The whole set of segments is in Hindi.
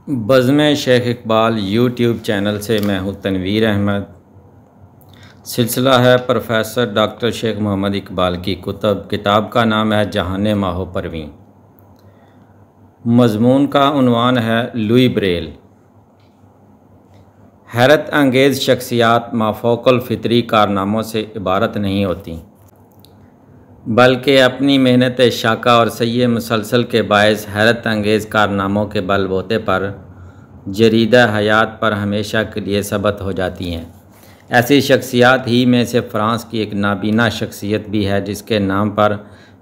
बज़्म शेख इकबाल यूट्यूब चैनल से मैं हूँ तनवीर अहमद। सिलसिला है प्रोफेसर डॉक्टर शेख मोहम्मद इकबाल की किताब का नाम है जहान माहो परवीं। मज़मून का उन्वान है लुई ब्रेल। हैरत अंगेज़ शख्सियात माफ़ौक़ुल फ़ितरी कारनामों से इबारत नहीं होती, बल्कि अपनी मेहनत शाका और सही मुसलसल के बायस हैरत अंगेज़ कारनामों के बलबूते पर जरीदा हयात पर हमेशा के लिए सबत हो जाती हैं। ऐसी शख्सियात ही में से फ़्रांस की एक नाबीना शख्सियत भी है, जिसके नाम पर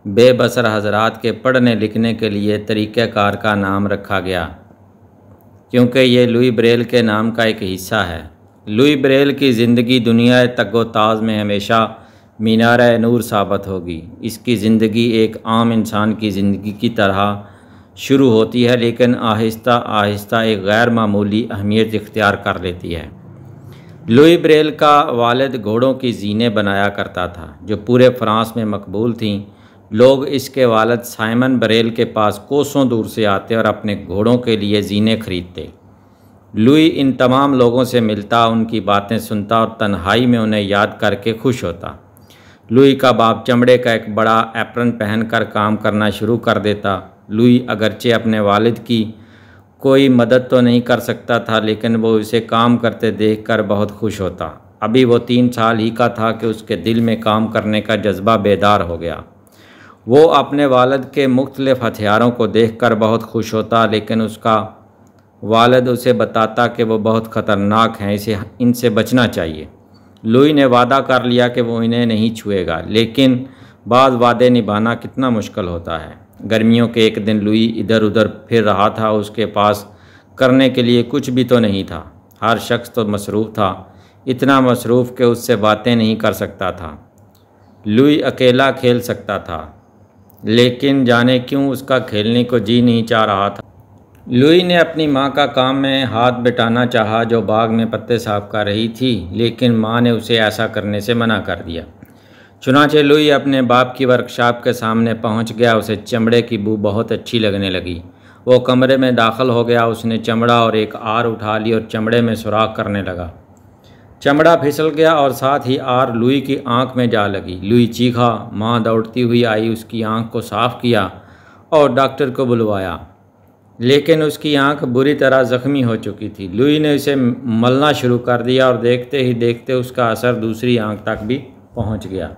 बेबसर हज़रात के पढ़ने लिखने के लिए तरीक़ाकार का नाम रखा गया, क्योंकि ये लुई ब्रेल के नाम का एक हिस्सा है। लुई ब्रेल की ज़िंदगी दुनिया तगोताज़ में हमेशा मीनार नूर साबित होगी। इसकी ज़िंदगी एक आम इंसान की ज़िंदगी की तरह शुरू होती है, लेकिन आहिस्ता आहिस्ता एक गैर मामूली अहमियत इख्तियार कर लेती है। लुई ब्रेल का वालिद घोड़ों की ज़ीनें बनाया करता था, जो पूरे फ्रांस में मकबूल थीं। लोग इसके वालिद साइमन ब्रेल के पास कोसों दूर से आते और अपने घोड़ों के लिए ज़ीनें खरीदते। लुई इन तमाम लोगों से मिलता, उनकी बातें सुनता और तन्हाई में उन्हें याद करके खुश होता। लुई का बाप चमड़े का एक बड़ा एप्रन पहनकर काम करना शुरू कर देता। लुई अगरचे अपने वालिद की कोई मदद तो नहीं कर सकता था, लेकिन वो इसे काम करते देखकर बहुत खुश होता। अभी वो 3 साल ही का था कि उसके दिल में काम करने का जज्बा बेदार हो गया। वो अपने वालिद के मुख्तलिफ हथियारों को देखकर बहुत खुश होता, लेकिन उसका वालिद उसे बताता कि वो बहुत ख़तरनाक हैं, इनसे बचना चाहिए। लुई ने वादा कर लिया कि वो इन्हें नहीं छुएगा, लेकिन बाज़ वादे निभाना कितना मुश्किल होता है। गर्मियों के एक दिन लुई इधर उधर फिर रहा था। उसके पास करने के लिए कुछ भी तो नहीं था। हर शख्स तो मसरूफ़ था, इतना मसरूफ़ कि उससे बातें नहीं कर सकता था। लुई अकेला खेल सकता था, लेकिन जाने क्यों उसका खेलने को जी नहीं चाह रहा था। लुई ने अपनी माँ का काम में हाथ बटाना चाहा, जो बाग में पत्ते साफ कर रही थी, लेकिन माँ ने उसे ऐसा करने से मना कर दिया। चुनांचे लुई अपने बाप की वर्कशॉप के सामने पहुँच गया। उसे चमड़े की बू बहुत अच्छी लगने लगी। वो कमरे में दाखिल हो गया। उसने चमड़ा और एक आर उठा ली और चमड़े में सुराख करने लगा। चमड़ा फिसल गया और साथ ही आर लुई की आँख में जा लगी। लुई चीखा। माँ दौड़ती हुई आई, उसकी आँख को साफ़ किया और डॉक्टर को बुलवाया, लेकिन उसकी आंख बुरी तरह ज़ख्मी हो चुकी थी। लुई ने इसे मलना शुरू कर दिया और देखते ही देखते उसका असर दूसरी आंख तक भी पहुंच गया।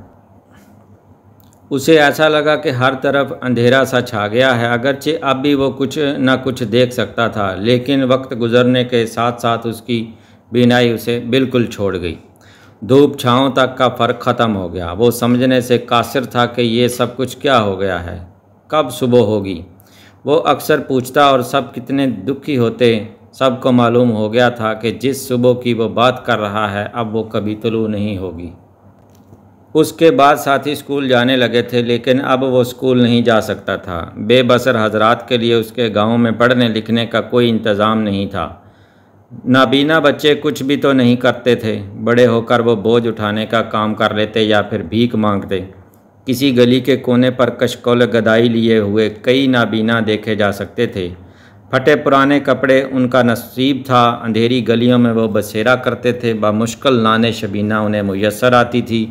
उसे ऐसा लगा कि हर तरफ अंधेरा सा छा गया है। अगरचे अब भी वो कुछ न कुछ देख सकता था, लेकिन वक्त गुजरने के साथ साथ उसकी बीनाई उसे बिल्कुल छोड़ गई। धूप छाँव तक का फ़र्क ख़त्म हो गया। वो समझने से कासिर था कि ये सब कुछ क्या हो गया है, कब सुबह होगी। वो अक्सर पूछता और सब कितने दुखी होते। सबको मालूम हो गया था कि जिस सुबह की वो बात कर रहा है, अब वो कभी तुलू नहीं होगी। उसके बाद साथी स्कूल जाने लगे थे, लेकिन अब वो स्कूल नहीं जा सकता था। बेबसर हजरात के लिए उसके गांव में पढ़ने लिखने का कोई इंतज़ाम नहीं था। नाबीना बच्चे कुछ भी तो नहीं करते थे। बड़े होकर वो बोझ उठाने का काम कर लेते या फिर भीख मांगते। किसी गली के कोने पर कशकोल गदाई लिए हुए कई नाबीना देखे जा सकते थे। फटे पुराने कपड़े उनका नसीब था। अंधेरी गलियों में वो बसेरा करते थे। बामुश्किल नाने शबीना उन्हें मुयस्सर आती थी।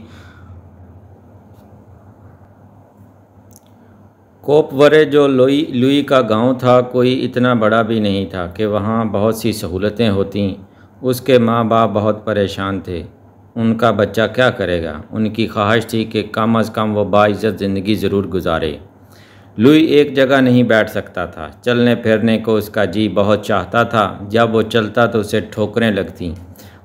कोपवरे, जो लुई का गांव था, कोई इतना बड़ा भी नहीं था कि वहाँ बहुत सी सहूलतें होतीं। उसके माँ बाप बहुत परेशान थे। उनका बच्चा क्या करेगा। उनकी ख्वाहिश थी कि कम अज़ कम वो बाइज़्ज़त ज़िंदगी ज़रूर गुजारे। लुई एक जगह नहीं बैठ सकता था। चलने फिरने को उसका जी बहुत चाहता था। जब वो चलता तो उसे ठोकरें लगतीं।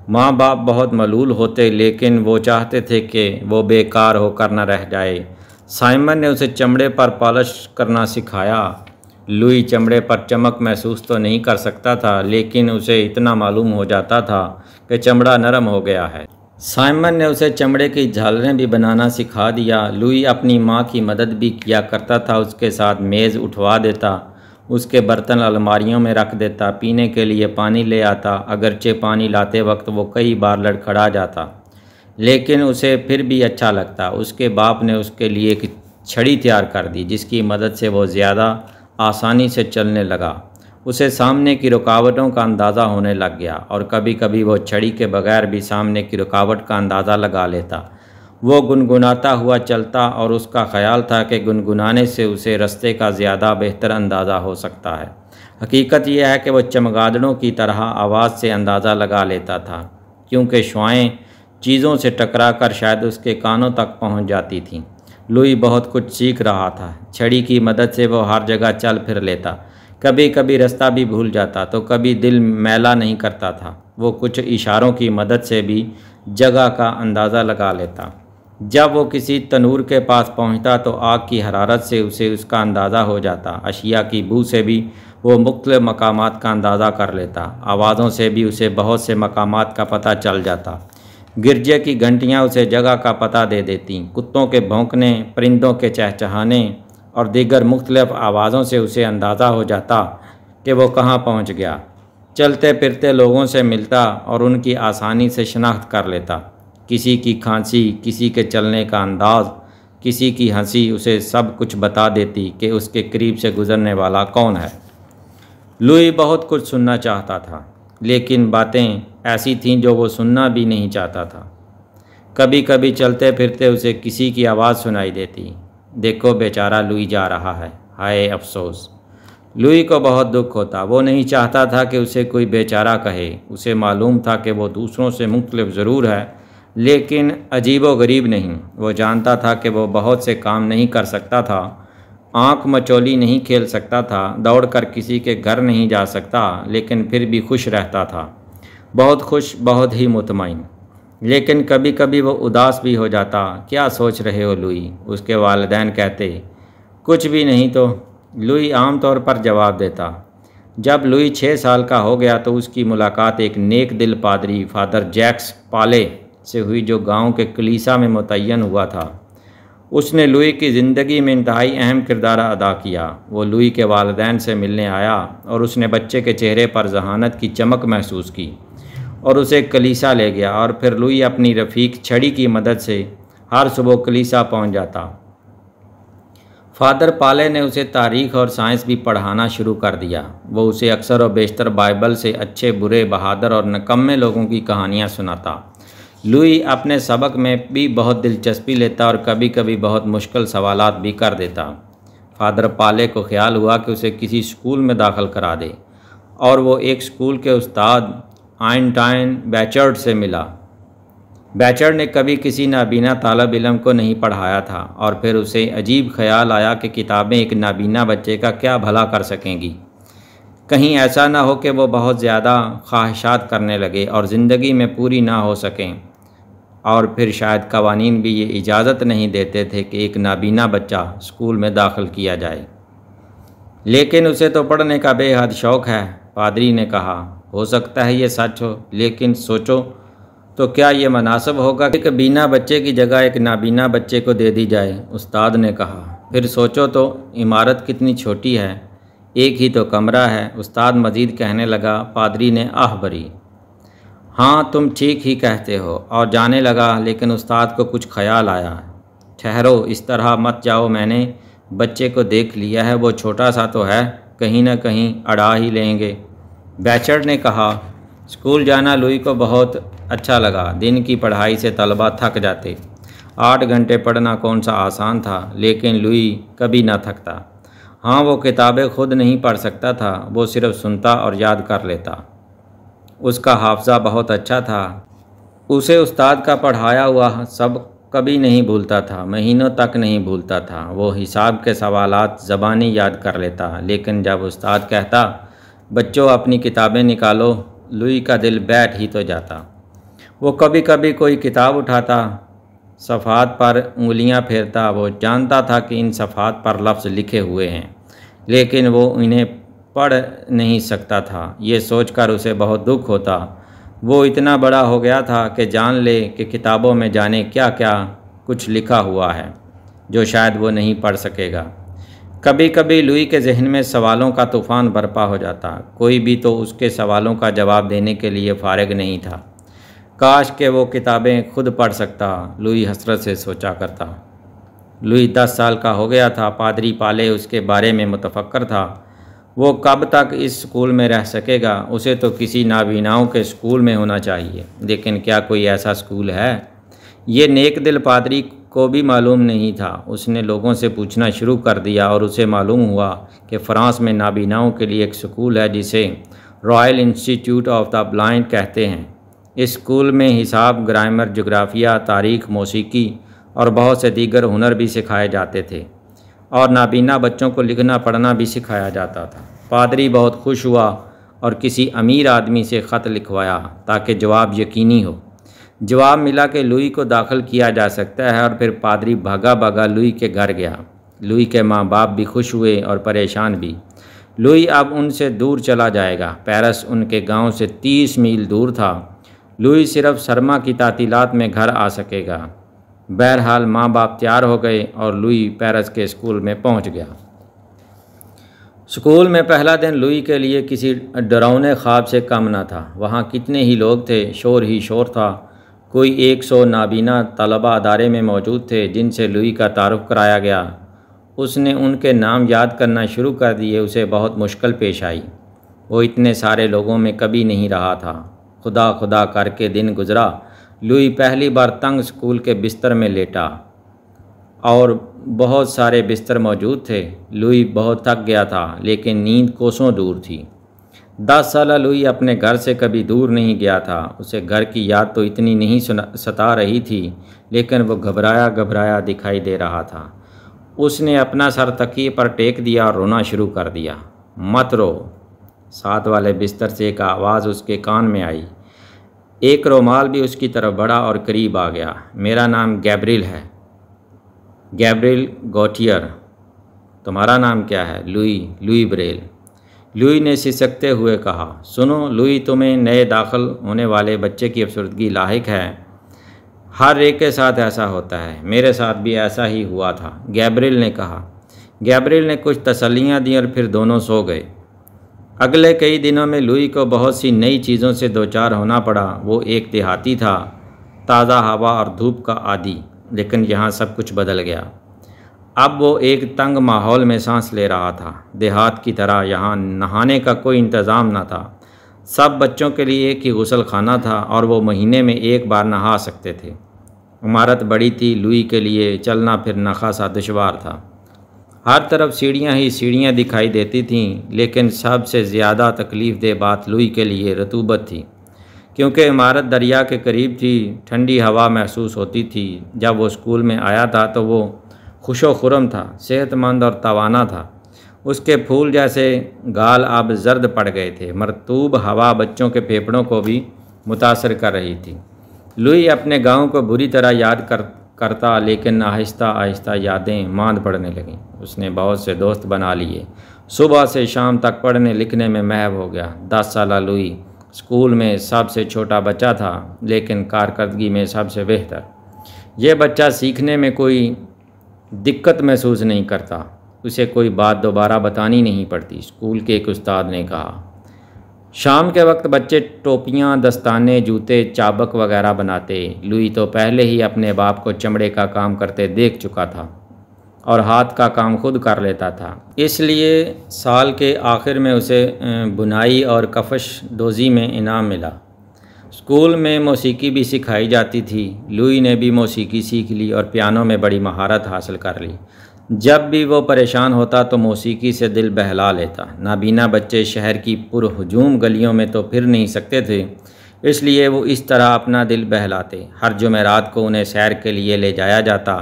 माँ बाप बहुत मलूल होते, लेकिन वो चाहते थे कि वो बेकार होकर न रह जाए। साइमन ने उसे चमड़े पर पॉलिश करना सिखाया। लुई चमड़े पर चमक महसूस तो नहीं कर सकता था, लेकिन उसे इतना मालूम हो जाता था कि चमड़ा नरम हो गया है। साइमन ने उसे चमड़े की झालरें भी बनाना सिखा दिया। लुई अपनी माँ की मदद भी किया करता था। उसके साथ मेज़ उठवा देता, उसके बर्तन अलमारियों में रख देता, पीने के लिए पानी ले आता। अगरचे पानी लाते वक्त वो कई बार लड़खड़ा जाता, लेकिन उसे फिर भी अच्छा लगता। उसके बाप ने उसके लिए एक छड़ी तैयार कर दी, जिसकी मदद से वो ज़्यादा आसानी से चलने लगा। उसे सामने की रुकावटों का अंदाज़ा होने लग गया और कभी कभी वो छड़ी के बगैर भी सामने की रुकावट का अंदाज़ा लगा लेता। वो गुनगुनाता हुआ चलता और उसका ख्याल था कि गुनगुनाने से उसे रास्ते का ज़्यादा बेहतर अंदाज़ा हो सकता है। हकीकत यह है कि वो चमगादड़ों की तरह आवाज़ से अंदाज़ा लगा लेता था, क्योंकि शुआएं चीज़ों से टकरा कर शायद उसके कानों तक पहुंच जाती थीं। लुई बहुत कुछ सीख रहा था। छड़ी की मदद से वो हर जगह चल फिर लेता, कभी कभी रास्ता भी भूल जाता तो कभी दिल मैला नहीं करता था। वो कुछ इशारों की मदद से भी जगह का अंदाज़ा लगा लेता। जब वो किसी तनूर के पास पहुंचता तो आग की हरारत से उसे उसका अंदाज़ा हो जाता। अशिया की बू से भी वो मुख्तलिफ मकामात का अंदाज़ा कर लेता। आवाज़ों से भी उसे बहुत से मकामात का पता चल जाता। गिरजे की घंटियां उसे जगह का पता दे देती। कुत्तों के भौंकने, परिंदों के चहचहाने और दीगर मुख्तलिफ आवाज़ों से उसे अंदाज़ा हो जाता कि वो कहाँ पहुँच गया। चलते फिरते लोगों से मिलता और उनकी आसानी से शनाख्त कर लेता। किसी की खांसी, किसी के चलने का अंदाज़, किसी की हंसी उसे सब कुछ बता देती कि उसके करीब से गुज़रने वाला कौन है। लुई बहुत कुछ सुनना चाहता था, लेकिन बातें ऐसी थीं जो वो सुनना भी नहीं चाहता था। कभी कभी चलते फिरते उसे किसी की आवाज़ सुनाई देती, देखो बेचारा लुई जा रहा है, हाय अफसोस। लुई को बहुत दुख होता। वो नहीं चाहता था कि उसे कोई बेचारा कहे। उसे मालूम था कि वो दूसरों से मुख्तलिफ ज़रूर है, लेकिन अजीबो गरीब नहीं। वो जानता था कि वो बहुत से काम नहीं कर सकता था, आँख मचौली नहीं खेल सकता था, दौड़कर किसी के घर नहीं जा सकता, लेकिन फिर भी खुश रहता था। बहुत खुश, बहुत ही मुतमईन। लेकिन कभी कभी वो उदास भी हो जाता। क्या सोच रहे हो लुई? उसके वालिदैन कहते। कुछ भी नहीं तो, लुई आम तौर पर जवाब देता। जब लुई 6 साल का हो गया तो उसकी मुलाकात एक नेक दिल पादरी फादर जैक्स पाले से हुई, जो गांव के कलीसा में मुतय्यन हुआ था। उसने लुई की ज़िंदगी में इंतहाई अहम किरदार अदा किया। वो लुई के वालिदैन से मिलने आया और उसने बच्चे के चेहरे पर जहानत की चमक महसूस की और उसे कलीसा ले गया। और फिर लुई अपनी रफ़ीक छड़ी की मदद से हर सुबह कलीसा पहुंच जाता। फादर पाले ने उसे तारीख़ और साइंस भी पढ़ाना शुरू कर दिया। वो उसे अक्सर और बेशतर बाइबल से अच्छे, बुरे, बहादुर और निकम्मे लोगों की कहानियाँ सुनाता। लुई अपने सबक में भी बहुत दिलचस्पी लेता और कभी कभी बहुत मुश्किल सवालात भी कर देता। फादर पाले को ख्याल हुआ कि उसे किसी स्कूल में दाखिल करा दे, और वो एक स्कूल के उस्ताद आइंस्टाइन बैचर्ड से मिला। बैचर्ड ने कभी किसी नाबीना तालब इल्म को नहीं पढ़ाया था, और फिर उसे अजीब ख्याल आया कि किताबें एक नाबीना बच्चे का क्या भला कर सकेंगी। कहीं ऐसा ना हो कि वो बहुत ज़्यादा ख्वाहिशात करने लगे और ज़िंदगी में पूरी ना हो सकें। और फिर शायद कवानीन भी ये इजाज़त नहीं देते थे कि एक नाबीना बच्चा स्कूल में दाखिल किया जाए। लेकिन उसे तो पढ़ने का बेहद शौक़ है, पादरी ने कहा। हो सकता है ये सच हो, लेकिन सोचो तो क्या ये मुनासिब होगा कि एक बीना बच्चे की जगह एक नाबीना बच्चे को दे दी जाए? उस्ताद ने कहा। फिर सोचो तो इमारत कितनी छोटी है, एक ही तो कमरा है। उस्ताद मजीद कहने लगा। पादरी ने आह भरी। हाँ, तुम ठीक ही कहते हो, और जाने लगा। लेकिन उस्ताद को कुछ ख्याल आया। ठहरो, इस तरह मत जाओ, मैंने बच्चे को देख लिया है, वो छोटा सा तो है, कहीं ना कहीं अड़ा ही लेंगे। बैचर्ड ने कहा। स्कूल जाना लुई को बहुत अच्छा लगा। दिन की पढ़ाई से तलबा थक जाते। 8 घंटे पढ़ना कौन सा आसान था, लेकिन लुई कभी ना थकता। हाँ, वो किताबें खुद नहीं पढ़ सकता था, वो सिर्फ सुनता और याद कर लेता। उसका हाफ़ज़ा बहुत अच्छा था। उसे उस्ताद का पढ़ाया हुआ सब कभी नहीं भूलता था, महीनों तक नहीं भूलता था। वो हिसाब के सवालात ज़बानी याद कर लेता। लेकिन जब उस्ताद कहता, बच्चों अपनी किताबें निकालो, लुई का दिल बैठ ही तो जाता। वो कभी कभी कोई किताब उठाता, सफ़ात पर उंगलियां फेरता। वो जानता था कि इन सफ़ात पर लफ्ज़ लिखे हुए हैं, लेकिन वो इन्हें पढ़ नहीं सकता था। ये सोचकर उसे बहुत दुख होता। वो इतना बड़ा हो गया था कि जान ले कि किताबों में जाने क्या क्या कुछ लिखा हुआ है जो शायद वो नहीं पढ़ सकेगा। कभी कभी लुई के जहन में सवालों का तूफ़ान बरपा हो जाता। कोई भी तो उसके सवालों का जवाब देने के लिए फारिग नहीं था। काश के वो किताबें खुद पढ़ सकता, लुई हसरत से सोचा करता। लुई 10 साल का हो गया था। पादरी पाले उसके बारे में मुतफक्कर था। वो कब तक इस स्कूल में रह सकेगा? उसे तो किसी नाबीनाओं के स्कूल में होना चाहिए, लेकिन क्या कोई ऐसा स्कूल है? ये नेक दिल पादरी को भी मालूम नहीं था। उसने लोगों से पूछना शुरू कर दिया और उसे मालूम हुआ कि फ़्रांस में नाबीनाओं के लिए एक स्कूल है जिसे royal institute of the blind कहते हैं। इस स्कूल में हिसाब, ग्रामर, जोग्राफिया, तारीख़, मौसीकी और बहुत से दीगर हुनर भी सिखाए जाते थे और नाबीना बच्चों को लिखना पढ़ना भी सिखाया जाता था। पादरी बहुत खुश हुआ और किसी अमीर आदमी से ख़त लिखवाया ताकि जवाब यकीनी हो। जवाब मिला कि लुई को दाखिल किया जा सकता है और फिर पादरी भागा भागा लुई के घर गया। लुई के माँ बाप भी खुश हुए और परेशान भी। लुई अब उनसे दूर चला जाएगा। पेरिस उनके गांव से 30 मील दूर था। लुई सिर्फ सरमा की तातीलात में घर आ सकेगा। बहरहाल माँ बाप तैयार हो गए और लुई पेरिस के स्कूल में पहुँच गया। स्कूल में पहला दिन लुई के लिए किसी डरावने ख्वाब से कम न था। वहाँ कितने ही लोग थे, शोर ही शोर था। कोई 100 नाबीना तलबा अदारे में मौजूद थे जिनसे लुई का तारुफ कराया गया। उसने उनके नाम याद करना शुरू कर दिए। उसे बहुत मुश्किल पेश आई। वो इतने सारे लोगों में कभी नहीं रहा था। खुदा खुदा करके दिन गुजरा। लुई पहली बार तंग स्कूल के बिस्तर में लेटा और बहुत सारे बिस्तर मौजूद थे। लुई बहुत थक गया था, लेकिन नींद कोसों दूर थी। 10 साल लुई अपने घर से कभी दूर नहीं गया था। उसे घर की याद तो इतनी नहीं सता रही थी, लेकिन वो घबराया घबराया दिखाई दे रहा था। उसने अपना सर तकिए पर टेक दिया और रोना शुरू कर दिया। मत रो। साथ वाले बिस्तर से एक आवाज़ उसके कान में आई। एक रुमाल भी उसकी तरफ बढ़ा और करीब आ गया। मेरा नाम गैब्रिएल है, गैब्रिएल गॉटियर। तुम्हारा नाम क्या है? Louis Braille. लुई ने सिसकते हुए कहा। सुनो लुई, तुम्हें नए दाखिल होने वाले बच्चे की अफसरदगी लाहिक है। हर एक के साथ ऐसा होता है। मेरे साथ भी ऐसा ही हुआ था, गैब्रिएल ने कहा। गैब्रिएल ने कुछ तसल्लियाँ दी और फिर दोनों सो गए। अगले कई दिनों में लुई को बहुत सी नई चीज़ों से दो चार होना पड़ा। वो एक देहाती था, ताज़ा हवा और धूप का आदी, लेकिन यहाँ सब कुछ बदल गया। अब वो एक तंग माहौल में सांस ले रहा था। देहात की तरह यहाँ नहाने का कोई इंतज़ाम न था। सब बच्चों के लिए एक ही गुसल खाना था और वो महीने में एक बार नहा सकते थे। इमारत बड़ी थी। लुई के लिए चलना फिरना खासा दुश्वार था। हर तरफ सीढ़ियाँ ही सीढ़ियाँ दिखाई देती थीं, लेकिन सबसे ज़्यादा तकलीफ़देह बात लुई के लिए रतूबत थी, क्योंकि इमारत दरिया के करीब थी। ठंडी हवा महसूस होती थी। जब वो स्कूल में आया था तो वो खुशो खुरम था, सेहतमंद और तवाना था। उसके फूल जैसे गाल अब जर्द पड़ गए थे। मरतूब हवा बच्चों के फेफड़ों को भी मुतासर कर रही थी। लुई अपने गांव को बुरी तरह याद करता, लेकिन आहिस्ता आहिस्ता यादें मांद पड़ने लगीं। उसने बहुत से दोस्त बना लिए। सुबह से शाम तक पढ़ने लिखने में महव हो गया। 10 साल लुई स्कूल में सबसे छोटा बच्चा था, लेकिन कारकर्दगी में सबसे बेहतर। यह बच्चा सीखने में कोई दिक्कत महसूस नहीं करता। उसे कोई बात दोबारा बतानी नहीं पड़ती, स्कूल के एक उस्ताद ने कहा। शाम के वक्त बच्चे टोपियाँ, दस्ताने, जूते, चाबक वगैरह बनाते। लुई तो पहले ही अपने बाप को चमड़े का काम करते देख चुका था और हाथ का काम खुद कर लेता था। इसलिए साल के आखिर में उसे बुनाई और कफश दोज़ी में इनाम मिला। स्कूल में मौसीकी भी सिखाई जाती थी। लुई ने भी मौसीकी सीख ली और पियानो में बड़ी महारत हासिल कर ली। जब भी वो परेशान होता तो मौसीकी से दिल बहला लेता। नाबीना बच्चे शहर की पुरहुजूम गलियों में तो फिर नहीं सकते थे, इसलिए वो इस तरह अपना दिल बहलाते। हर जुमेरात को उन्हें सैर के लिए ले जाया जाता,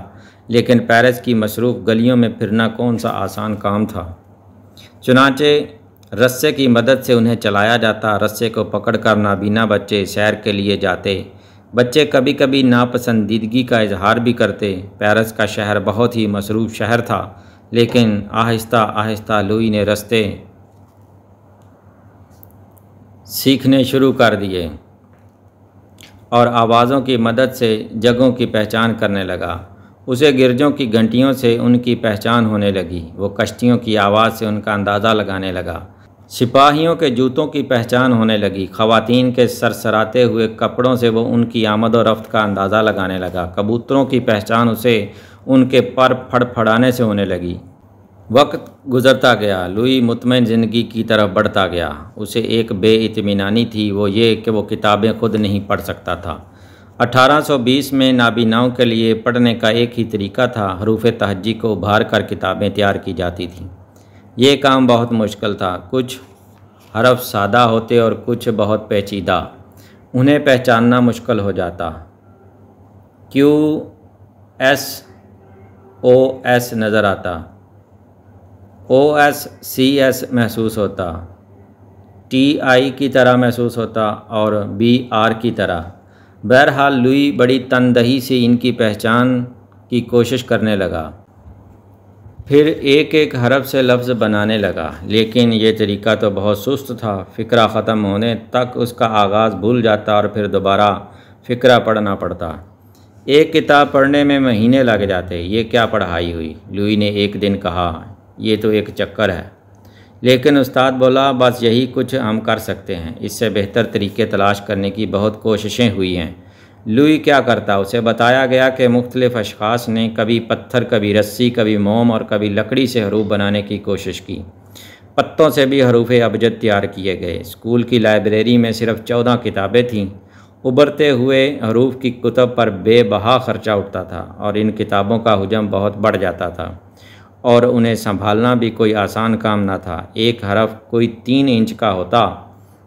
लेकिन पेरिस की मसरूफ़ गलियों में फिरना कौन सा आसान काम था। चुनांचे रस्से की मदद से उन्हें चलाया जाता। रस्से को पकड़कर नाबीना बच्चे सैर के लिए जाते। बच्चे कभी कभी नापसंदीदगी का इजहार भी करते। पेरिस का शहर बहुत ही मसरूफ़ शहर था, लेकिन आहिस्ता आहिस्ता लुई ने रास्ते सीखने शुरू कर दिए और आवाज़ों की मदद से जगहों की पहचान करने लगा। उसे गिरजों की घंटियों से उनकी पहचान होने लगी। वो कश्तियों की आवाज़ से उनका अंदाज़ा लगाने लगा। सिपाहियों के जूतों की पहचान होने लगी। ख़वातीन के सरसराते हुए कपड़ों से वो उनकी आमद और रफ्त का अंदाज़ा लगाने लगा। कबूतरों की पहचान उसे उनके पर फड़फड़ाने से होने लगी। वक्त गुजरता गया। लुई मुतमईन ज़िंदगी की तरफ बढ़ता गया। उसे एक बेइत्मीनानी थी, वो ये कि वो किताबें खुद नहीं पढ़ सकता था। 1820 में नाबीनाओं के लिए पढ़ने का एक ही तरीका था, हरूफ तहज्जी को उभार कर किताबें तैयार की जाती थीं। ये काम बहुत मुश्किल था। कुछ हरफ सादा होते और कुछ बहुत पेचीदा, उन्हें पहचानना मुश्किल हो जाता। QSOS नज़र आता, OSCS महसूस होता, TI की तरह महसूस होता और BR की तरह। बहरहाल लुई बड़ी तनदही से इनकी पहचान की कोशिश करने लगा, फिर एक एक हरफ से लफ्ज़ बनाने लगा। लेकिन ये तरीका तो बहुत सुस्त था। फ़िक्रा ख़त्म होने तक उसका आगाज़ भूल जाता और फिर दोबारा फ़िक्रा पढ़ना पड़ता। एक किताब पढ़ने में महीने लग जाते। ये क्या पढ़ाई हुई, लुई ने एक दिन कहा। ये तो एक चक्कर है। लेकिन उस्ताद बोला, बस यही कुछ हम कर सकते हैं। इससे बेहतर तरीके तलाश करने की बहुत कोशिशें हुई हैं। लुई क्या करता, उसे बताया गया कि मुख्तलिफ़ अशख़ास ने कभी पत्थर, कभी रस्सी, कभी मोम और कभी लकड़ी से हरूफ बनाने की कोशिश की। पत्तों से भी हरूफ अबजद तैयार किए गए। स्कूल की लाइब्रेरी में सिर्फ 14 किताबें थीं। उभरते हुए हरूफ की कुतब पर बेबहा खर्चा उठता था और इन किताबों का हुजम बहुत बढ़ जाता था और उन्हें संभालना भी कोई आसान काम न था। एक हरफ कोई 3 इंच का होता।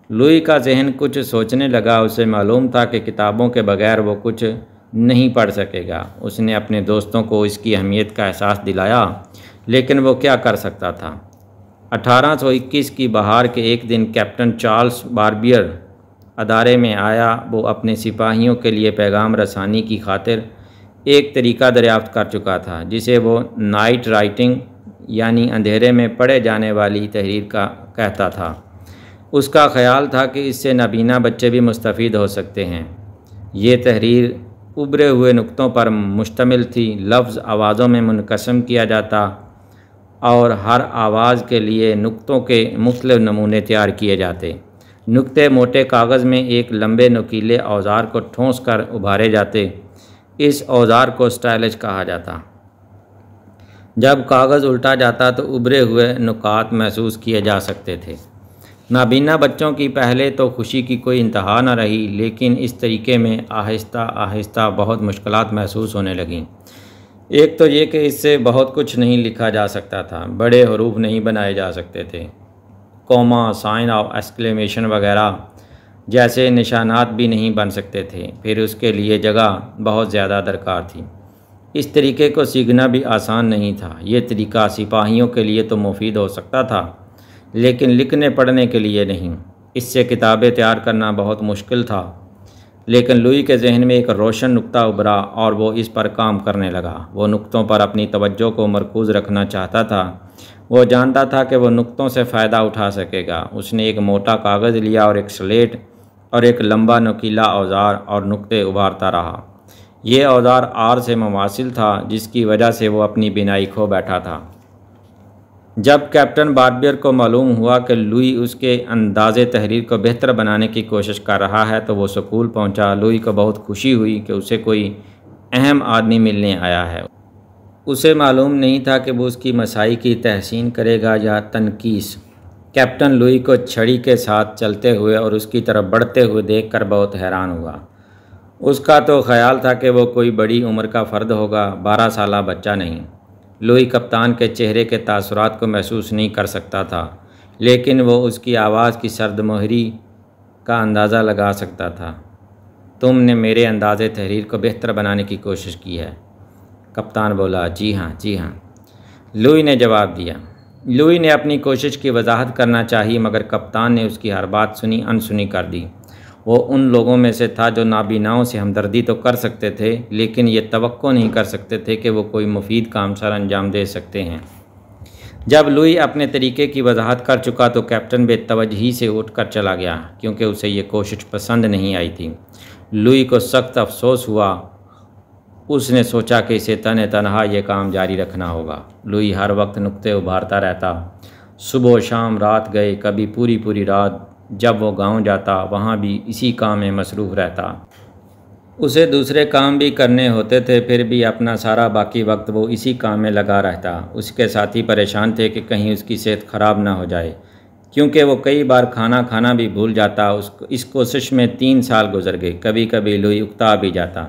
लुई का जहन कुछ सोचने लगा। उसे मालूम था कि किताबों के बगैर वो कुछ नहीं पढ़ सकेगा। उसने अपने दोस्तों को इसकी अहमियत का एहसास दिलाया, लेकिन वो क्या कर सकता था। 1821 की बहार के एक दिन कैप्टन चार्ल्स बार्बियर अदारे में आया। वो अपने सिपाहियों के लिए पैगाम रसानी की खातिर एक तरीका दरियाफ्त कर चुका था, जिसे वो नाइट राइटिंग यानी अंधेरे में पढ़े जाने वाली तहरीर का कहता था। उसका ख्याल था कि इससे नाबीना बच्चे भी मुस्तफ़ीद हो सकते हैं। ये तहरीर उभरे हुए नुक्तों पर मुश्तमिल थी। लफ्ज़ आवाज़ों में मुनक़सम किया जाता और हर आवाज़ के लिए नुक्तों के मुख्तलिफ नमूने तैयार किए जाते। नुक्ते मोटे कागज़ में एक लंबे नुकीले औजार को ठोंस कर उभारे जाते। इस औजार को स्टाइलिश कहा जाता। जब कागज़ उल्टा जाता तो उभरे हुए नुकात महसूस किए जा सकते थे। नाबीना बच्चों की पहले तो खुशी की कोई इंतहा न रही, लेकिन इस तरीके में आहिस्ता आहिस्ता बहुत मुश्किलात महसूस होने लगीं। एक तो ये कि इससे बहुत कुछ नहीं लिखा जा सकता था। बड़े हरूफ नहीं बनाए जा सकते थे। कॉमा, साइन ऑफ एक्सक्लेमेशन वगैरह जैसे निशानात भी नहीं बन सकते थे। फिर उसके लिए जगह बहुत ज़्यादा दरकार थी। इस तरीके को सीखना भी आसान नहीं था। ये तरीका सिपाहियों के लिए तो मुफीद हो सकता था, लेकिन लिखने पढ़ने के लिए नहीं। इससे किताबें तैयार करना बहुत मुश्किल था। लेकिन लुई के जहन में एक रोशन नुक्ता उभरा और वो इस पर काम करने लगा। वो नुक्तों पर अपनी तवज्जो को मरकूज़ रखना चाहता था। वो जानता था कि वो नुक्तों से फ़ायदा उठा सकेगा। उसने एक मोटा कागज़ लिया और एक स्लेट और एक लंबा नुकीला औजार और नुक्ते उभारता रहा। ये औजार आर से मुमासिल था, जिसकी वजह से वो अपनी बिनाई खो बैठा था। जब कैप्टन बार्बियर को मालूम हुआ कि लुई उसके अंदाज़े तहरीर को बेहतर बनाने की कोशिश कर रहा है तो वो स्कूल पहुंचा। लुई को बहुत खुशी हुई कि उसे कोई अहम आदमी मिलने आया है। उसे मालूम नहीं था कि वो उसकी मसाई की तहसीन करेगा या तनकीस। कैप्टन लुई को छड़ी के साथ चलते हुए और उसकी तरफ बढ़ते हुए देखकर बहुत हैरान हुआ। उसका तो ख्याल था कि वो कोई बड़ी उम्र का फ़र्द होगा, 12 साला बच्चा नहीं। लुई कप्तान के चेहरे के तासुरात को महसूस नहीं कर सकता था, लेकिन वो उसकी आवाज़ की सर्दमोहरी का अंदाज़ा लगा सकता था। तुमने मेरे अंदाज़े तहरीर को बेहतर बनाने की कोशिश की है। कप्तान बोला, जी हाँ, जी हाँ। लुई ने जवाब दिया। लुई ने अपनी कोशिश की वजाहत करना चाहिए, मगर कप्तान ने उसकी हर बात सुनी अनसुनी कर दी। वो उन लोगों में से था जो नाबीनाओं से हमदर्दी तो कर सकते थे, लेकिन ये तवक्को नहीं कर सकते थे कि वो कोई मुफीद काम सर अंजाम दे सकते हैं। जब लुई अपने तरीके की वजाहत कर चुका तो कैप्टन बेतवज्ही से उठकर चला गया, क्योंकि उसे ये कोशिश पसंद नहीं आई थी। लुई को सख्त अफसोस हुआ। उसने सोचा कि इसे तने तनहा ये काम जारी रखना होगा। लुई हर वक्त नुक्ते उभारता रहता। सुबह शाम रात गए, कभी पूरी पूरी रात। जब वो गांव जाता वहाँ भी इसी काम में मसरूफ़ रहता। उसे दूसरे काम भी करने होते थे, फिर भी अपना सारा बाकी वक्त वो इसी काम में लगा रहता। उसके साथी परेशान थे कि कहीं उसकी सेहत ख़राब ना हो जाए, क्योंकि वो कई बार खाना खाना भी भूल जाता। इस कोशिश में 3 साल गुजर गए। कभी कभी लुई उकता भी जाता।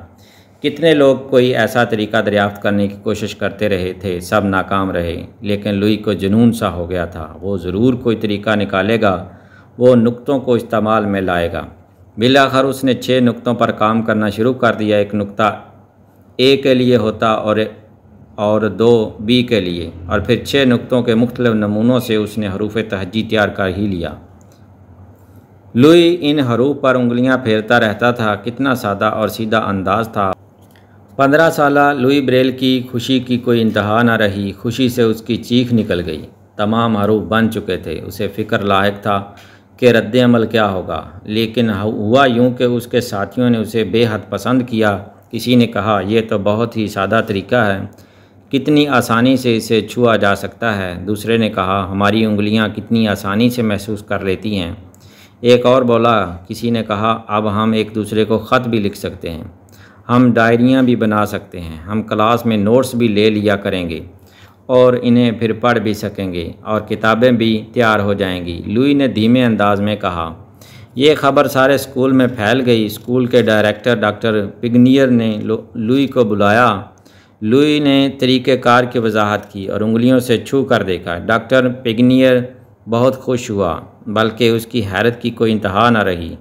कितने लोग कोई ऐसा तरीका दरियाफ्त करने की कोशिश करते रहे थे, सब नाकाम रहे। लेकिन लुई को जुनून सा हो गया था, वो ज़रूर कोई तरीका निकालेगा, वो नुक्तों को इस्तेमाल में लाएगा। बिलाखिर उसने 6 नुक्तों पर काम करना शुरू कर दिया। एक नुक्ता ए के लिए होता और 2 बी के लिए, और फिर 6 नुक्तों के मुख्तलिफ नमूनों से उसने हरूफ तहजी तैयार कर ही लिया। लुई इन हरूफ पर उंगलियां फेरता रहता था। कितना सादा और सीधा अंदाज था। 15 साला लुई ब्रेल की खुशी की कोई इंतहा न रही। खुशी से उसकी चीख निकल गई। तमाम हरूफ बन चुके थे। उसे फ़िक्र लायक था कि रद्द अमल क्या होगा, लेकिन हुआ यूं कि उसके साथियों ने उसे बेहद पसंद किया। किसी ने कहा, यह तो बहुत ही सादा तरीका है, कितनी आसानी से इसे छुआ जा सकता है। दूसरे ने कहा, हमारी उंगलियां कितनी आसानी से महसूस कर लेती हैं। एक और बोला, किसी ने कहा, अब हम एक दूसरे को ख़त भी लिख सकते हैं, हम डायरियां भी बना सकते हैं, हम क्लास में नोट्स भी ले लिया करेंगे और इन्हें फिर पढ़ भी सकेंगे और किताबें भी तैयार हो जाएंगी। लुई ने धीमे अंदाज में कहा। यह खबर सारे स्कूल में फैल गई। स्कूल के डायरेक्टर डॉक्टर पिग्नियर ने लुई को बुलाया। लुई ने तरीक़ेकार की वजाहत की और उंगलियों से छू कर देखा। डॉक्टर पिग्नियर बहुत खुश हुआ, बल्कि उसकी हैरत की कोई इंतहा न रही।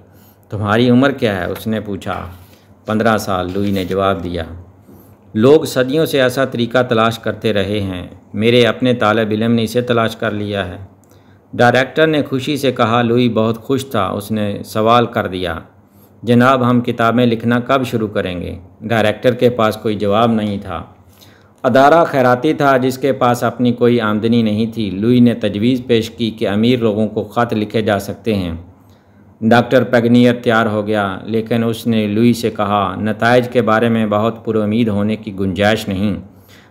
तुम्हारी उम्र क्या है? उसने पूछा। 15 साल, लुई ने जवाब दिया। लोग सदियों से ऐसा तरीका तलाश करते रहे हैं। मेरे अपने तालिब इल्म ने इसे तलाश कर लिया है। डायरेक्टर ने खुशी से कहा। लुई बहुत खुश था। उसने सवाल कर दिया, जनाब, हम किताबें लिखना कब शुरू करेंगे? डायरेक्टर के पास कोई जवाब नहीं था। अदारा खैराती था जिसके पास अपनी कोई आमदनी नहीं थी। लुई ने तजवीज़ पेश की कि अमीर लोगों को ख़त लिखे जा सकते हैं। डॉक्टर पेग्नियर तैयार हो गया, लेकिन उसने लुई से कहा, नताइज के बारे में बहुत पुरुमीद होने की गुंजाइश नहीं।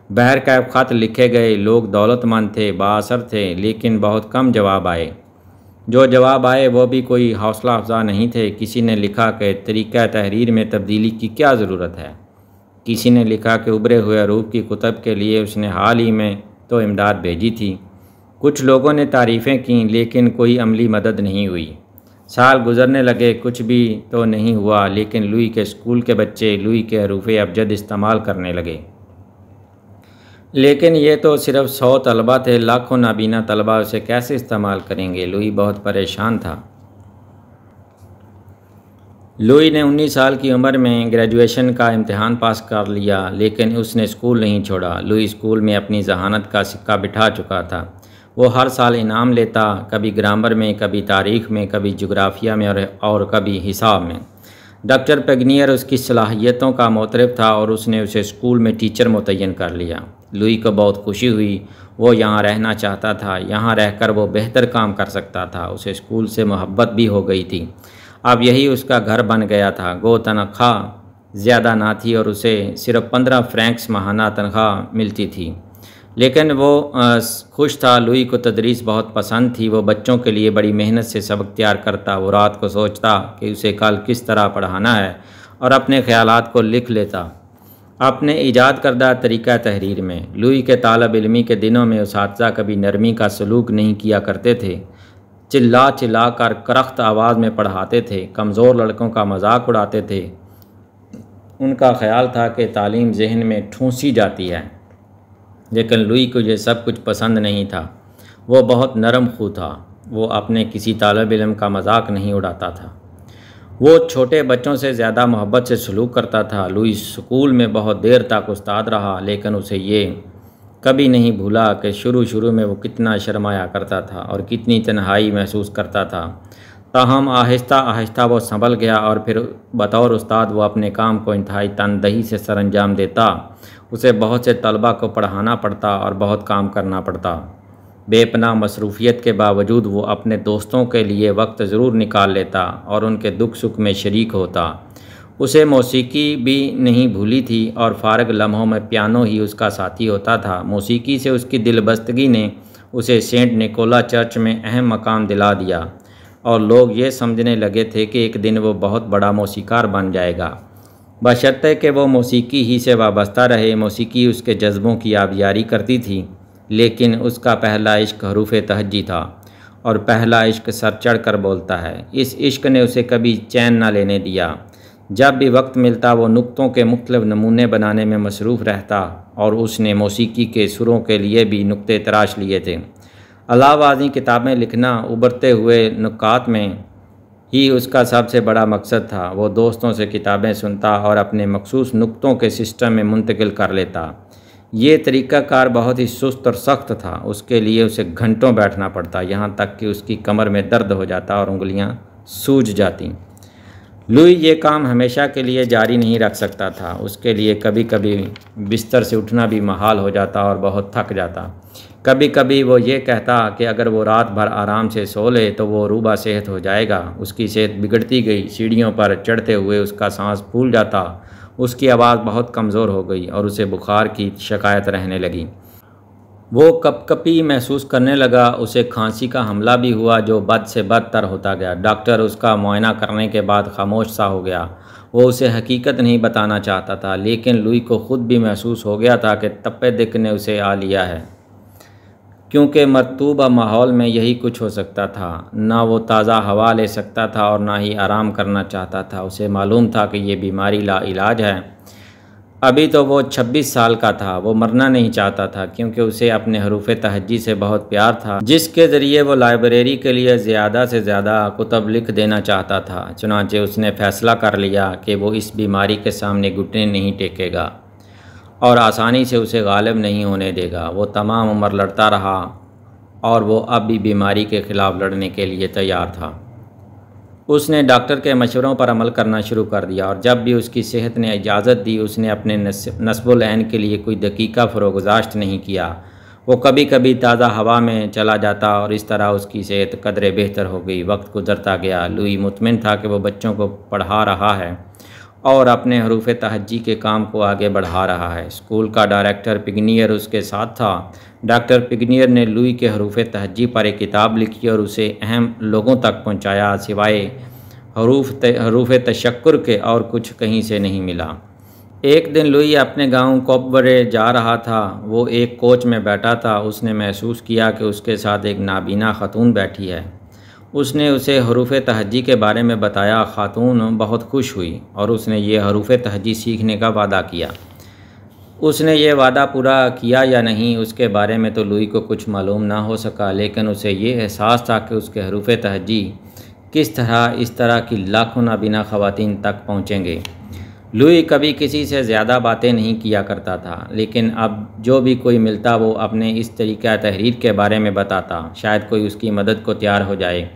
बहरकैफ ख़त लिखे गए। लोग दौलतमंद थे, बाअसर थे, लेकिन बहुत कम जवाब आए। जो जवाब आए वो भी कोई हौसला अफजा नहीं थे। किसी ने लिखा कि तरीक़ा तहरीर में तब्दीली की क्या ज़रूरत है। किसी ने लिखा कि उभरे हुए अरूप की कुतब के लिए उसने हाल ही में तो इमदाद भेजी थी। कुछ लोगों ने तारीफ़ें की, लेकिन कोई अमली मदद नहीं हुई। साल गुजरने लगे, कुछ भी तो नहीं हुआ, लेकिन लुई के स्कूल के बच्चे लुई के हरूफ अबजद इस्तेमाल करने लगे। लेकिन ये तो सिर्फ 100 तलबा थे, लाखों नाबीना तलबा उसे कैसे इस्तेमाल करेंगे? लुई बहुत परेशान था। लुई ने 19 साल की उम्र में ग्रेजुएशन का इम्तिहान पास कर लिया, लेकिन उसने स्कूल नहीं छोड़ा। लुई स्कूल में अपनी जहानत का सिक्का बिठा चुका था। वो हर साल इनाम लेता, कभी ग्रामर में, कभी तारीख़ में, कभी जोग्राफिया में और कभी हिसाब में। डॉक्टर पेग्नियर उसकी सलाहियतों का मोतरफ़ था और उसने उसे स्कूल में टीचर मुतय्यन कर लिया। लुई को बहुत खुशी हुई। वो यहाँ रहना चाहता था। यहाँ रहकर वो बेहतर काम कर सकता था। उसे स्कूल से मोहब्बत भी हो गई थी। अब यही उसका घर बन गया था। गो तनख्वाह ज़्यादा ना थी और उसे सिर्फ 15 फ्रैंक्स माहाना तनख्वाह मिलती थी, लेकिन वो खुश था। लुई को तदरीस बहुत पसंद थी। वो बच्चों के लिए बड़ी मेहनत से सबक तैयार करता। वो रात को सोचता कि उसे कल किस तरह पढ़ाना है और अपने ख़यालात को लिख लेता अपने ईजाद करदा तरीक़ा तहरीर में। लुई के तालब इल्मी के दिनों में उसातिज़ा कभी नरमी का सलूक नहीं किया करते थे। चिल्ला चिल्ला कर करख्त आवाज़ में पढ़ाते थे। कमज़ोर लड़कों का मजाक उड़ाते थे। उनका ख्याल था कि तालीम जहन में ठूंसी जाती है, लेकिन लुई को यह सब कुछ पसंद नहीं था। वो बहुत नरम खू था। वो अपने किसी तालिब इल्म का मजाक नहीं उड़ाता था। वो छोटे बच्चों से ज़्यादा मोहब्बत से सलूक करता था। लुई स्कूल में बहुत देर तक उस्ताद रहा, लेकिन उसे ये कभी नहीं भूला कि शुरू में वो कितना शर्माया करता था और कितनी तन्हाई महसूस करता था। ताहम आहिस्ता आहिस्ता वो संभल गया और फिर बतौर उस्ताद वो अपने काम को इंतहाई तनदही से सरअंजाम देता। उसे बहुत से तलबा को पढ़ाना पड़ता और बहुत काम करना पड़ता। बेपनाह मसरूफ़ियत के बावजूद वो अपने दोस्तों के लिए वक्त ज़रूर निकाल लेता और उनके दुख सुख में शरीक होता। उसे मौसीकी भी नहीं भूली थी और फ़ारग लम्हों में पियानो ही उसका साथी होता था। मौसीकी से उसकी दिलबस्तगी ने उसे सेंट निकोला चर्च में अहम मकाम दिला दिया और लोग ये समझने लगे थे कि एक दिन वो बहुत बड़ा मौसीकार बन जाएगा। बशर्ते कि वो मौसीकी ही से वाबस्ता रहे। मौसीकी उसके जज्बों की आबियारी करती थी, लेकिन उसका पहला इश्क हरूफ तहज्जी था, और पहला इश्क सर चढ़ कर बोलता है। इस इश्क ने उसे कभी चैन ना लेने दिया। जब भी वक्त मिलता वो नुक्तों के मुख्तलिफ नमूने बनाने में मसरूफ़ रहता, और उसने मौसीकी के सुरों के लिए भी नुक्ते तराश लिए थे। अलावाज़ी किताबें लिखना उभरते हुए नुकात में ही उसका सबसे बड़ा मकसद था। वो दोस्तों से किताबें सुनता और अपने मखसूस नुक्तों के सिस्टम में मुंतकिल कर लेता। ये तरीक़ाकार बहुत ही सुस्त और सख्त था। उसके लिए उसे घंटों बैठना पड़ता, यहाँ तक कि उसकी कमर में दर्द हो जाता और उंगलियाँ सूज जाती। लुई ये काम हमेशा के लिए जारी नहीं रख सकता था। उसके लिए कभी कभी बिस्तर से उठना भी महाल हो जाता और बहुत थक जाता। कभी कभी वो ये कहता कि अगर वो रात भर आराम से सो ले तो वो रूबा सेहत हो जाएगा। उसकी सेहत बिगड़ती गई। सीढ़ियों पर चढ़ते हुए उसका सांस फूल जाता, उसकी आवाज़ बहुत कमज़ोर हो गई और उसे बुखार की शिकायत रहने लगी। वो कपकपी महसूस करने लगा। उसे खांसी का हमला भी हुआ, जो बद से बदतर होता गया। डॉक्टर उसका मुआयना करने के बाद खामोश सा हो गया। वो उसे हकीकत नहीं बताना चाहता था, लेकिन लुई को ख़ुद भी महसूस हो गया था कि तप्पे दिक ने उसे आ लिया है, क्योंकि मरतूबा माहौल में यही कुछ हो सकता था। ना वो ताज़ा हवा ले सकता था और ना ही आराम करना चाहता था। उसे मालूम था कि ये बीमारी लाइलाज है। अभी तो वो 26 साल का था। वो मरना नहीं चाहता था, क्योंकि उसे अपने हरूफ तहज्जी से बहुत प्यार था, जिसके ज़रिए वो लाइब्रेरी के लिए ज़्यादा से ज़्यादा कुतब लिख देना चाहता था। चुनांचे उसने फ़ैसला कर लिया कि वो इस बीमारी के सामने घुटने नहीं टेकेगा और आसानी से उसे गालिब नहीं होने देगा। वो तमाम उम्र लड़ता रहा और वो अब भी बीमारी के ख़िलाफ़ लड़ने के लिए तैयार था। उसने डॉक्टर के मशवरों पर अमल करना शुरू कर दिया, और जब भी उसकी सेहत ने इजाज़त दी उसने अपने नस्बुल ऐन के लिए कोई दकीका फ़रोगुज़ाश्त नहीं किया। वो कभी कभी ताज़ा हवा में चला जाता और इस तरह उसकी सेहत कदरे बेहतर हो गई। वक्त गुजरता गया। लुई मुतमिन था कि वो बच्चों को पढ़ा रहा है और अपने हरूफ तहज्जी के काम को आगे बढ़ा रहा है। स्कूल का डायरेक्टर पिग्नियर उसके साथ था। डॉक्टर पिग्नियर ने लुई के हरूफ तहज्जी पर एक किताब लिखी और उसे अहम लोगों तक पहुंचाया। सिवाय हरूफ तशक्कुर के और कुछ कहीं से नहीं मिला। एक दिन लुई अपने गांव कोपबरे जा रहा था। वो एक कोच में बैठा था। उसने महसूस किया कि उसके साथ एक नाबीना खातून बैठी है। उसने उसे हरूफ तहज्जी के बारे में बताया। खातून बहुत खुश हुई और उसने ये हरूफ तहज्जी सीखने का वादा किया। उसने ये वादा पूरा किया या नहीं उसके बारे में तो लुई को कुछ मालूम ना हो सका, लेकिन उसे ये एहसास था कि उसके हरूफ तहज्जी किस तरह इस तरह की लाखों नाबीना ख़वातीन तक पहुँचेंगे। लुई कभी किसी से ज़्यादा बातें नहीं किया करता था, लेकिन अब जो भी कोई मिलता वो अपने इस तरीक़ा तहरीर के बारे में बताता। शायद कोई उसकी मदद को तैयार हो जाए,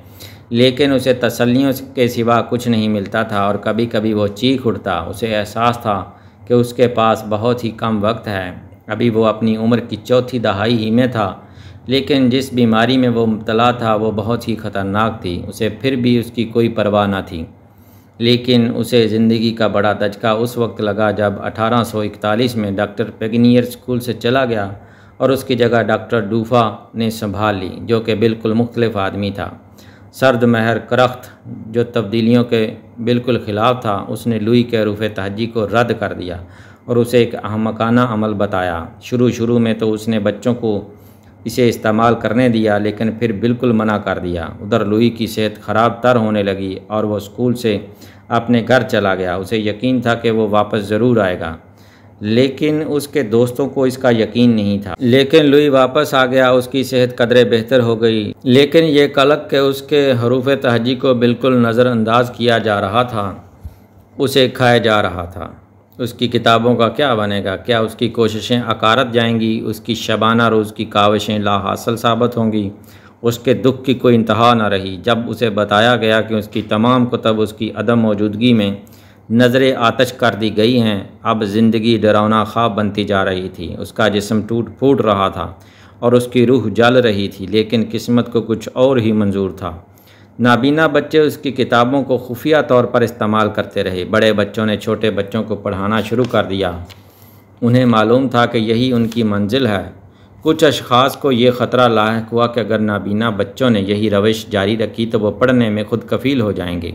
लेकिन उसे तसल्लियों के सिवा कुछ नहीं मिलता था, और कभी कभी वो चीख उठता। उसे एहसास था कि उसके पास बहुत ही कम वक्त है। अभी वो अपनी उम्र की चौथी दहाई ही में था, लेकिन जिस बीमारी में वो मुब्तला था वो बहुत ही ख़तरनाक थी। उसे फिर भी उसकी कोई परवाह न थी, लेकिन उसे ज़िंदगी का बड़ा दचका उस वक्त लगा जब 1841 में डॉक्टर पेगनियर स्कूल से चला गया और उसकी जगह डॉक्टर डूफा ने संभाल ली, जो कि बिल्कुल मुख्तलिफ आदमी था। सर्द महर करख्त, जो तब्दीलियों के बिल्कुल ख़िलाफ़ था। उसने लुई के हरूफ तहज्जी को रद्द कर दिया और उसे एक अहमकाना अमल बताया। शुरू में तो उसने बच्चों को इसे इस्तेमाल करने दिया, लेकिन फिर बिल्कुल मना कर दिया। उधर लुई की सेहत ख़राब तर होने लगी और वो स्कूल से अपने घर चला गया। उसे यकीन था कि वो वापस ज़रूर आएगा, लेकिन उसके दोस्तों को इसका यकीन नहीं था। लेकिन लुई वापस आ गया। उसकी सेहत कदरे बेहतर हो गई, लेकिन ये कलक के उसके हरूफ तहज्जी को बिल्कुल नज़रअंदाज किया जा रहा था, उसे खाया जा रहा था। उसकी किताबों का क्या बनेगा? क्या उसकी कोशिशें अकारत जाएंगी? उसकी शबाना रोज़ की काविशें लाहासिल साबित होंगी? उसके दुख की कोई इंतहा न रही जब उसे बताया गया कि उसकी तमाम कुतब उसकी अदम मौजूदगी में नज़र आतश कर दी गई हैं। अब ज़िंदगी डरावना ख्वाब बनती जा रही थी। उसका जिस्म टूट फूट रहा था और उसकी रूह जल रही थी, लेकिन किस्मत को कुछ और ही मंजूर था। नाबीना बच्चे उसकी किताबों को खुफिया तौर पर इस्तेमाल करते रहे। बड़े बच्चों ने छोटे बच्चों को पढ़ाना शुरू कर दिया। उन्हें मालूम था कि यही उनकी मंजिल है। कुछ अशख़ास को ये ख़तरा लाहिक हुआ कि अगर नाबीना बच्चों ने यही रविश जारी रखी तो वो पढ़ने में खुद कफ़ील हो जाएंगे।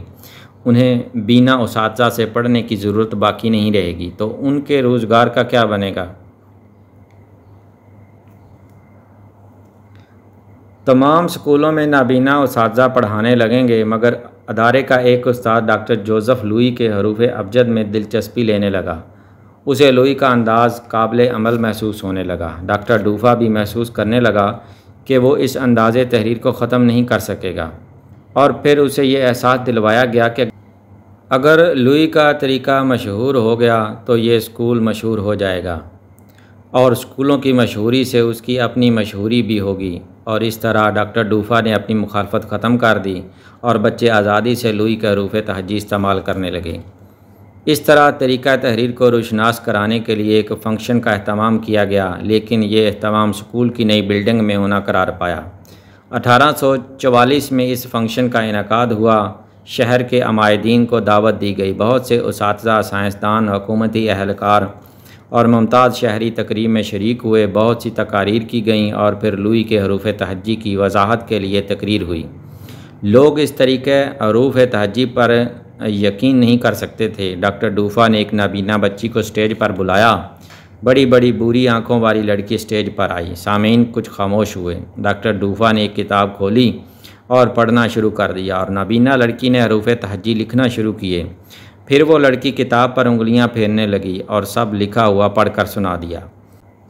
उन्हें बिना उसातिज़ा से पढ़ने की ज़रूरत बाकी नहीं रहेगी, तो उनके रोज़गार का क्या बनेगा। तमाम स्कूलों में नाबीना उसातिज़ा पढ़ाने लगेंगे, मगर अदारे का एक उस्ताद डॉक्टर जोसेफ लुई के हरूफ अबजद में दिलचस्पी लेने लगा। उसे लुई का अंदाज़ काबिल अमल महसूस होने लगा। डॉक्टर डूफा भी महसूस करने लगा कि वो इस अंदाज़े तहरीर को ख़त्म नहीं कर सकेगा, और फिर उसे ये एहसास दिलवाया गया कि अगर लुई का तरीका मशहूर हो गया तो ये स्कूल मशहूर हो जाएगा, और स्कूलों की मशहूरी से उसकी अपनी मशहूरी भी होगी। और इस तरह डॉक्टर डूफा ने अपनी मुखालफत ख़त्म कर दी और बच्चे आज़ादी से लुई के हरूफ तहज्जी इस्तेमाल करने लगे। इस तरह तरीक़ा तहरीर को रोशनास कराने के लिए एक फ़ंक्शन का अहतमाम किया गया, लेकिन ये अहतमाम स्कूल की नई बिल्डिंग में होना करार पाया। 1844 में इस फ़ंक्शन का इनेकाद हुआ। शहर के अमायदीन को दावत दी गई। बहुत से उसातिज़ा, साइंसदान, हुकूमती अहलकार और मुमताज़ शहरी तकरीब में शरीक हुए। बहुत सी तकारीर की गईं और फिर लुई के हरूफ तहज्जी की वजाहत के लिए तकरीर हुई। लोग इस तरीके हरूफ तहज्जी पर यकीन नहीं कर सकते थे। डॉक्टर डूफा ने एक नाबीना बच्ची को स्टेज पर बुलाया। बड़ी बड़ी बुरी आंखों वाली लड़की स्टेज पर आई। सामीन कुछ खामोश हुए। डॉक्टर डूफा ने एक किताब खोली और पढ़ना शुरू कर दिया, और नाबीना लड़की ने हरूफ तहज्जी लिखना शुरू किए। फिर वो लड़की किताब पर उंगलियां फेरने लगी और सब लिखा हुआ पढ़कर सुना दिया।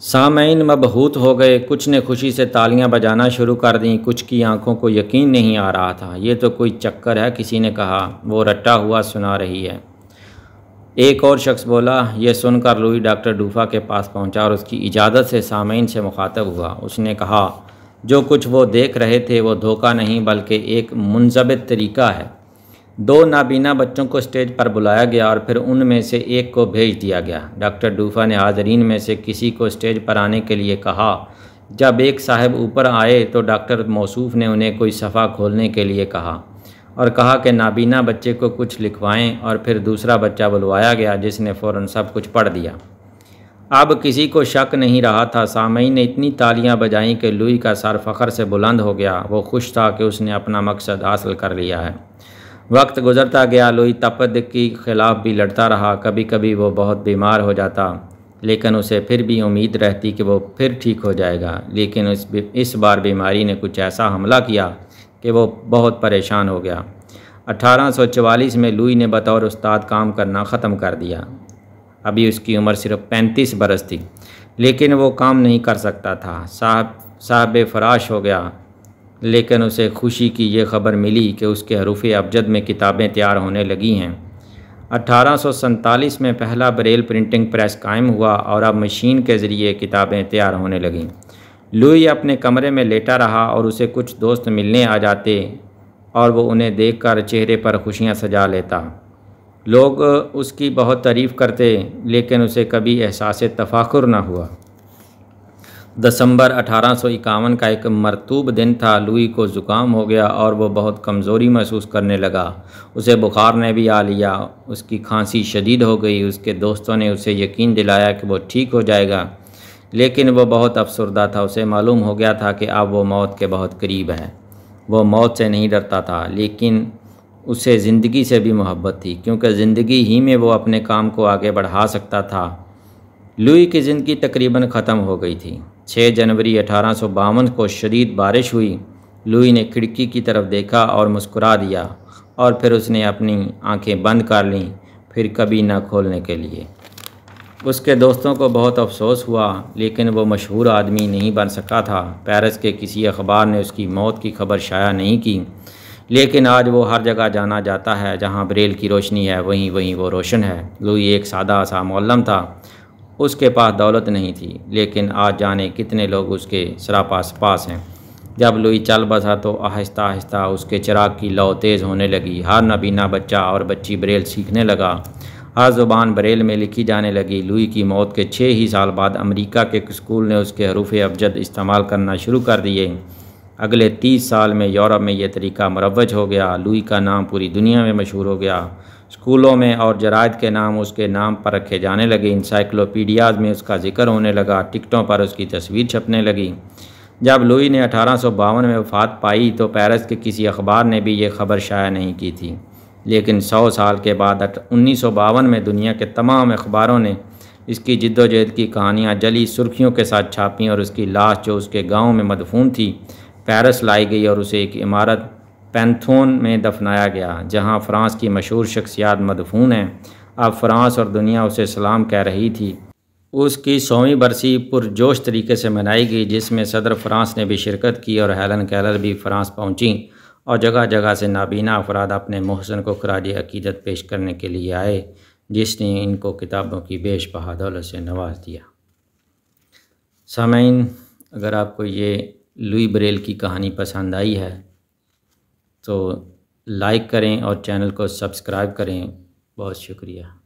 सामीन मबहूत हो गए। कुछ ने खुशी से तालियां बजाना शुरू कर दी, कुछ की आंखों को यकीन नहीं आ रहा था। ये तो कोई चक्कर है, किसी ने कहा, वो रट्टा हुआ सुना रही है। एक और शख्स बोला। यह सुनकर लुई डॉक्टर डूफा के पास पहुंचा और उसकी इजाज़त से सामीन से मुखातब हुआ। उसने कहा, जो कुछ वो देख रहे थे वो धोखा नहीं बल्कि एक मुंज़बित तरीक़ा है। 2 नाबीना बच्चों को स्टेज पर बुलाया गया और फिर उनमें से एक को भेज दिया गया। डॉक्टर डूफा ने हाज़रीन में से किसी को स्टेज पर आने के लिए कहा। जब एक साहब ऊपर आए तो डॉक्टर मौसूफ़ ने उन्हें कोई सफ़ा खोलने के लिए कहा और कहा कि नाबीना बच्चे को कुछ लिखवाएं, और फिर दूसरा बच्चा बुलवाया गया जिसने फ़ौरन सब कुछ पढ़ दिया। अब किसी को शक नहीं रहा था। सामीन ने इतनी तालियां बजाईं कि लुई का सर फ़ख्र से बुलंद हो गया। वो खुश था कि उसने अपना मकसद हासिल कर लिया है। वक्त गुज़रता गया। लुई तपद के ख़िलाफ़ भी लड़ता रहा। कभी कभी वो बहुत बीमार हो जाता, लेकिन उसे फिर भी उम्मीद रहती कि वो फिर ठीक हो जाएगा। लेकिन इस बार बीमारी ने कुछ ऐसा हमला किया कि वो बहुत परेशान हो गया। 1844 में लुई ने बतौर उस्ताद काम करना ख़त्म कर दिया। अभी उसकी उम्र सिर्फ 35 बरस थी, लेकिन वो काम नहीं कर सकता था। साहब फराश हो गया, लेकिन उसे खुशी की ये ख़बर मिली कि उसके हरूफ अबजद में किताबें तैयार होने लगी हैं। 1847 में पहला बरेल प्रिंटिंग प्रेस कायम हुआ और अब मशीन के ज़रिए किताबें तैयार होने लगीं। लुई अपने कमरे में लेटा रहा और उसे कुछ दोस्त मिलने आ जाते और वो उन्हें देखकर चेहरे पर खुशियां सजा लेता। लोग उसकी बहुत तारीफ़ करते, लेकिन उसे कभी एहसास तफ़ाखुर न हुआ। दिसंबर 1851 का एक मरतूब दिन था। लुई को ज़ुकाम हो गया और वो बहुत कमज़ोरी महसूस करने लगा। उसे बुखार ने भी आ लिया। उसकी खांसी शदीद हो गई। उसके दोस्तों ने उसे यकीन दिलाया कि वो ठीक हो जाएगा, लेकिन वो बहुत अफसरदा था। उसे मालूम हो गया था कि अब वो मौत के बहुत करीब है। वो मौत से नहीं डरता था, लेकिन उसे ज़िंदगी से भी मोहब्बत थी, क्योंकि ज़िंदगी ही में वो अपने काम को आगे बढ़ा सकता था। लुई की ज़िंदगी तकरीबन ख़त्म हो गई थी। 6 जनवरी 1852 को शदीद बारिश हुई। लुई ने खिड़की की तरफ देखा और मुस्कुरा दिया, और फिर उसने अपनी आंखें बंद कर लीं, फिर कभी न खोलने के लिए। उसके दोस्तों को बहुत अफसोस हुआ, लेकिन वो मशहूर आदमी नहीं बन सका था। पेरिस के किसी अखबार ने उसकी मौत की खबर शाया नहीं की, लेकिन आज वो हर जगह जाना जाता है। जहाँ बरेल की रोशनी है वहीं वहीं वो रोशन है। लुई एक सादा सा मुअल्लिम था। उसके पास दौलत नहीं थी, लेकिन आज जाने कितने लोग उसके सरापास पास हैं। जब लुई चल बसा तो आहिस्ता आहिस्ता उसके चिराग की लौ तेज़ होने लगी। हर नबीना बच्चा और बच्ची बरेल सीखने लगा। हर ज़ुबान बरेल में लिखी जाने लगी। लुई की मौत के 6 ही साल बाद अमेरिका के स्कूल ने उसके हरूफ अबजद इस्तेमाल करना शुरू कर दिए। अगले 30 साल में यूरोप में यह तरीका मुरव्वज हो गया। लुई का नाम पूरी दुनिया में मशहूर हो गया। स्कूलों में और जराइद के नाम उसके नाम पर रखे जाने लगे। इंसाइक्लोपीडियाज़ में उसका जिक्र होने लगा। टिकटों पर उसकी तस्वीर छपने लगी। जब लुई ने 1852 में वफ़ात पाई तो पेरिस के किसी अखबार ने भी ये खबर शाया नहीं की थी। लेकिन 100 साल के बाद 1952 में दुनिया के तमाम अखबारों ने इसकी जिद्दोजहद की कहानियाँ जली सुर्खियों के साथ छापी और उसकी लाश जो उसके गांव में मदफून थी पेरिस लाई गई और उसे एक इमारत पैंथोन में दफनाया गया जहां फ़्रांस की मशहूर शख्सियात मदफून हैं। अब फ़्रांस और दुनिया उसे सलाम कह रही थी। उसकी 100वीं बरसी पुरजोश तरीके से मनाई गई जिसमें सदर फ़्रांस ने भी शिरकत की और हेलन केलर भी फ़्रांस पहुंची और जगह जगह से नाबीना अफराद अपने मोहसिन को खराज अकीदत पेश करने के लिए आए जिसने इनको किताबों की बेशबहा दौलत से नवाज दिया। सामीन, अगर आपको ये लुई ब्रेल की कहानी पसंद आई है तो लाइक करें और चैनल को सब्सक्राइब करें। बहुत शुक्रिया।